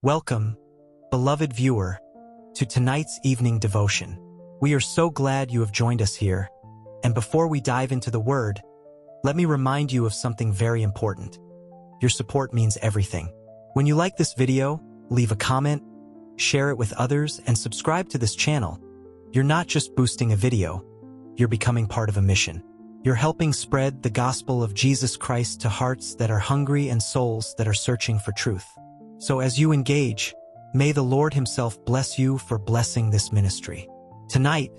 Welcome, beloved viewer, to tonight's evening devotion. We are so glad you have joined us here, and before we dive into the Word, let me remind you of something very important. Your support means everything. When you like this video, leave a comment, share it with others, and subscribe to this channel. You're not just boosting a video, you're becoming part of a mission. You're helping spread the gospel of Jesus Christ to hearts that are hungry and souls that are searching for truth. So as you engage, may the Lord Himself bless you for blessing this ministry. Tonight,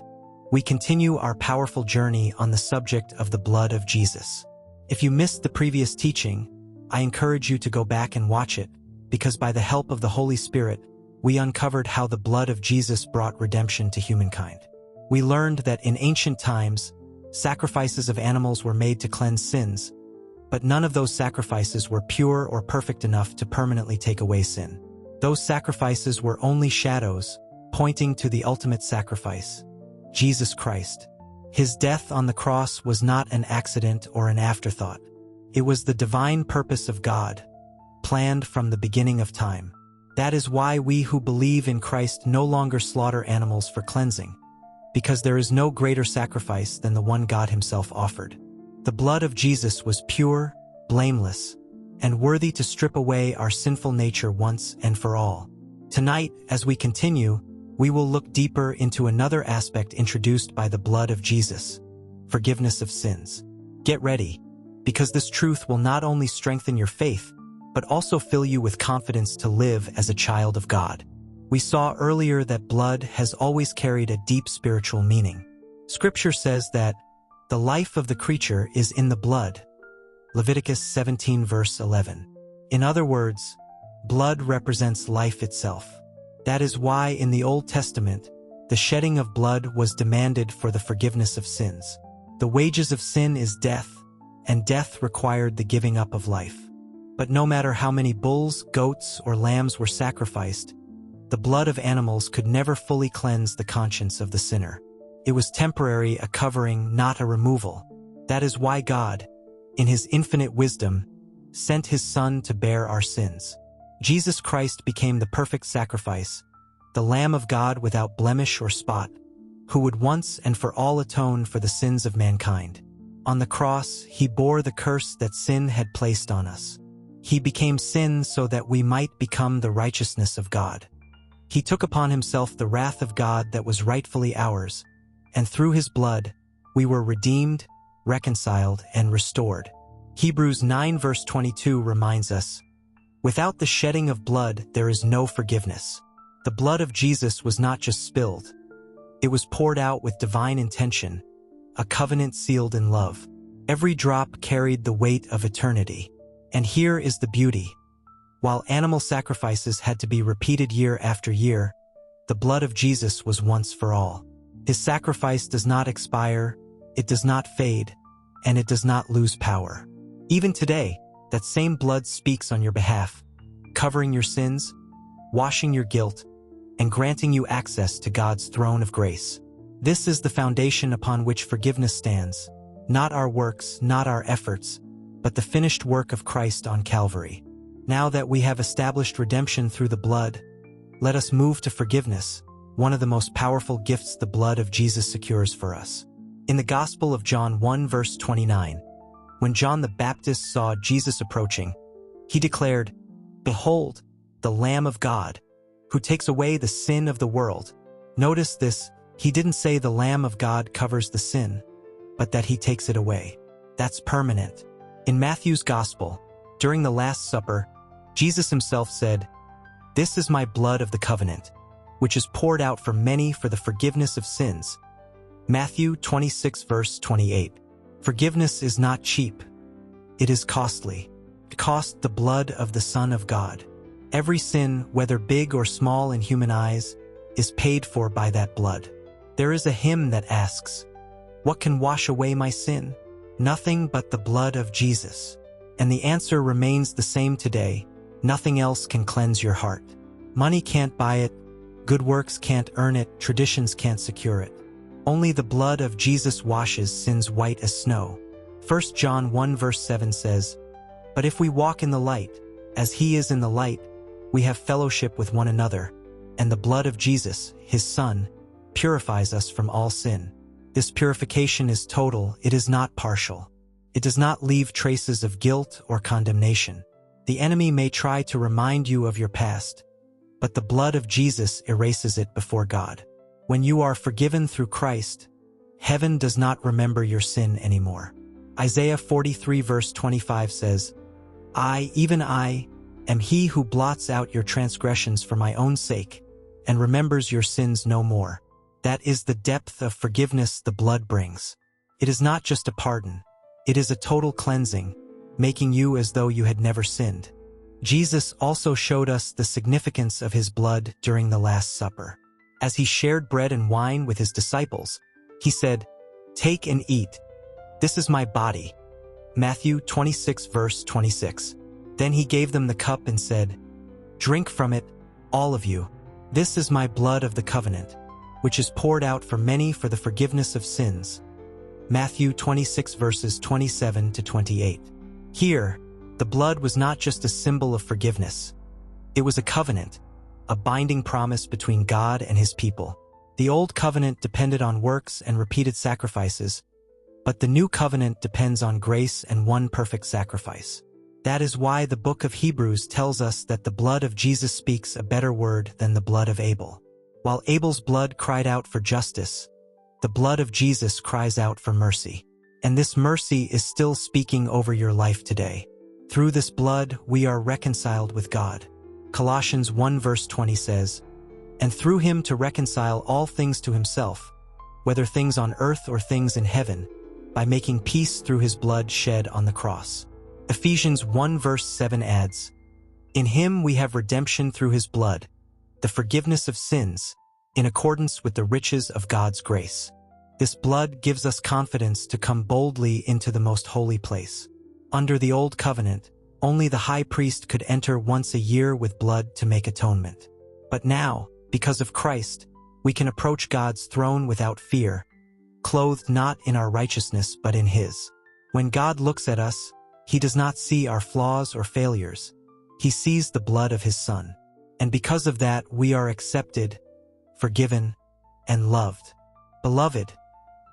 we continue our powerful journey on the subject of the blood of Jesus. If you missed the previous teaching, I encourage you to go back and watch it, because by the help of the Holy Spirit, we uncovered how the blood of Jesus brought redemption to humankind. We learned that in ancient times, sacrifices of animals were made to cleanse sins, but none of those sacrifices were pure or perfect enough to permanently take away sin. Those sacrifices were only shadows, pointing to the ultimate sacrifice, Jesus Christ. His death on the cross was not an accident or an afterthought. It was the divine purpose of God, planned from the beginning of time. That is why we who believe in Christ no longer slaughter animals for cleansing, because there is no greater sacrifice than the one God Himself offered. The blood of Jesus was pure, blameless, and worthy to strip away our sinful nature once and for all. Tonight, as we continue, we will look deeper into another aspect introduced by the blood of Jesus: forgiveness of sins. Get ready, because this truth will not only strengthen your faith, but also fill you with confidence to live as a child of God. We saw earlier that blood has always carried a deep spiritual meaning. Scripture says that the life of the creature is in the blood. Leviticus 17 verse 11. In other words, blood represents life itself. That is why in the Old Testament, the shedding of blood was demanded for the forgiveness of sins. The wages of sin is death, and death required the giving up of life. But no matter how many bulls, goats, or lambs were sacrificed, the blood of animals could never fully cleanse the conscience of the sinner. It was temporary, a covering, not a removal. That is why God, in His infinite wisdom, sent His Son to bear our sins. Jesus Christ became the perfect sacrifice, the Lamb of God without blemish or spot, who would once and for all atone for the sins of mankind. On the cross, He bore the curse that sin had placed on us. He became sin so that we might become the righteousness of God. He took upon Himself the wrath of God that was rightfully ours, and through His blood, we were redeemed, reconciled, and restored. Hebrews 9 verse 22 reminds us, "Without the shedding of blood, there is no forgiveness." The blood of Jesus was not just spilled. It was poured out with divine intention, a covenant sealed in love. Every drop carried the weight of eternity. And here is the beauty. While animal sacrifices had to be repeated year after year, the blood of Jesus was once for all. His sacrifice does not expire, it does not fade, and it does not lose power. Even today, that same blood speaks on your behalf, covering your sins, washing your guilt, and granting you access to God's throne of grace. This is the foundation upon which forgiveness stands, not our works, not our efforts, but the finished work of Christ on Calvary. Now that we have established redemption through the blood, let us move to forgiveness, one of the most powerful gifts the blood of Jesus secures for us. In the Gospel of John 1 verse 29, when John the Baptist saw Jesus approaching, he declared, "Behold, the Lamb of God, who takes away the sin of the world." Notice this, he didn't say the Lamb of God covers the sin, but that He takes it away. That's permanent. In Matthew's Gospel, during the Last Supper, Jesus Himself said, "This is my blood of the covenant, which is poured out for many for the forgiveness of sins." Matthew 26 verse 28. Forgiveness is not cheap. It is costly. It cost the blood of the Son of God. Every sin, whether big or small in human eyes, is paid for by that blood. There is a hymn that asks, "What can wash away my sin? Nothing but the blood of Jesus." And the answer remains the same today. Nothing else can cleanse your heart. Money can't buy it. Good works can't earn it. Traditions can't secure it. Only the blood of Jesus washes sins white as snow. 1 John 1 verse 7 says, "But if we walk in the light, as He is in the light, we have fellowship with one another, and the blood of Jesus, his Son, purifies us from all sin. This purification is total, it is not partial. It does not leave traces of guilt or condemnation. The enemy may try to remind you of your past, but the blood of Jesus erases it before God. When you are forgiven through Christ, heaven does not remember your sin anymore. Isaiah 43 verse 25 says, I, even I, am he who blots out your transgressions for my own sake, and remembers your sins no more. That is the depth of forgiveness the blood brings. It is not just a pardon. It is a total cleansing, making you as though you had never sinned. Jesus also showed us the significance of his blood during the Last Supper. As he shared bread and wine with his disciples, he said, Take and eat. This is my body. Matthew 26 verse 26. Then he gave them the cup and said, Drink from it, all of you. This is my blood of the covenant, which is poured out for many for the forgiveness of sins. Matthew 26 verses 27 to 28. Here, the blood was not just a symbol of forgiveness. It was a covenant, a binding promise between God and his people. The old covenant depended on works and repeated sacrifices, but the new covenant depends on grace and one perfect sacrifice. That is why the book of Hebrews tells us that the blood of Jesus speaks a better word than the blood of Abel. While Abel's blood cried out for justice, the blood of Jesus cries out for mercy. And this mercy is still speaking over your life today. Through this blood, we are reconciled with God. Colossians 1 verse 20 says, And through him to reconcile all things to himself, whether things on earth or things in heaven, by making peace through his blood shed on the cross. Ephesians 1 verse 7 adds, In him we have redemption through his blood, the forgiveness of sins, in accordance with the riches of God's grace. This blood gives us confidence to come boldly into the most holy place. Under the old covenant, only the high priest could enter once a year with blood to make atonement. But now, because of Christ, we can approach God's throne without fear, clothed not in our righteousness but in his. When God looks at us, he does not see our flaws or failures. He sees the blood of his Son. And because of that, we are accepted, forgiven, and loved. Beloved,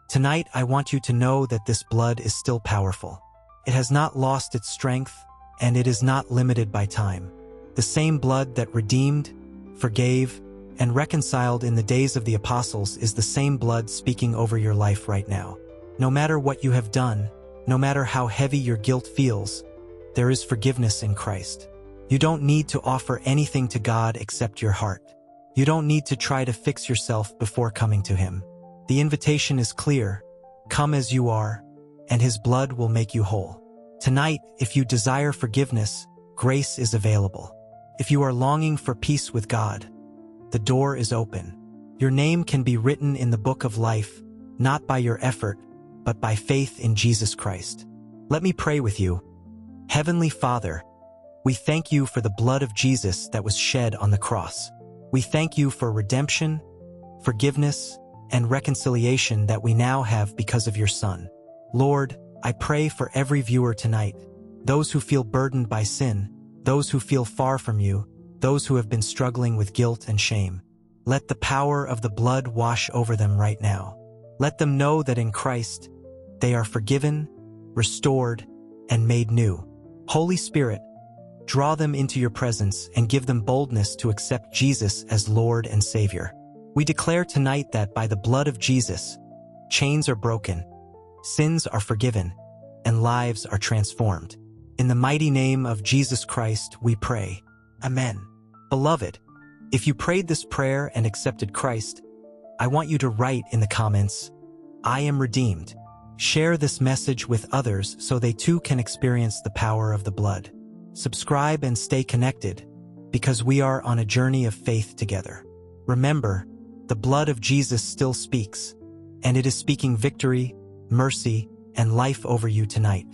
tonight I want you to know that this blood is still powerful. It has not lost its strength, and it is not limited by time. The same blood that redeemed, forgave, and reconciled in the days of the apostles is the same blood speaking over your life right now. No matter what you have done, no matter how heavy your guilt feels, there is forgiveness in Christ. You don't need to offer anything to God except your heart. You don't need to try to fix yourself before coming to him. The invitation is clear. Come as you are, and his blood will make you whole. Tonight, if you desire forgiveness, grace is available. If you are longing for peace with God, the door is open. Your name can be written in the book of life, not by your effort, but by faith in Jesus Christ. Let me pray with you. Heavenly Father, we thank you for the blood of Jesus that was shed on the cross. We thank you for redemption, forgiveness, and reconciliation that we now have because of your Son. Lord, I pray for every viewer tonight, those who feel burdened by sin, those who feel far from you, those who have been struggling with guilt and shame. Let the power of the blood wash over them right now. Let them know that in Christ, they are forgiven, restored, and made new. Holy Spirit, draw them into your presence and give them boldness to accept Jesus as Lord and Savior. We declare tonight that by the blood of Jesus, chains are broken, sins are forgiven, and lives are transformed. In the mighty name of Jesus Christ, we pray. Amen. Beloved, if you prayed this prayer and accepted Christ, I want you to write in the comments, I am redeemed. Share this message with others so they too can experience the power of the blood. Subscribe and stay connected, because we are on a journey of faith together. Remember, the blood of Jesus still speaks, and it is speaking victory, mercy, and life over you tonight.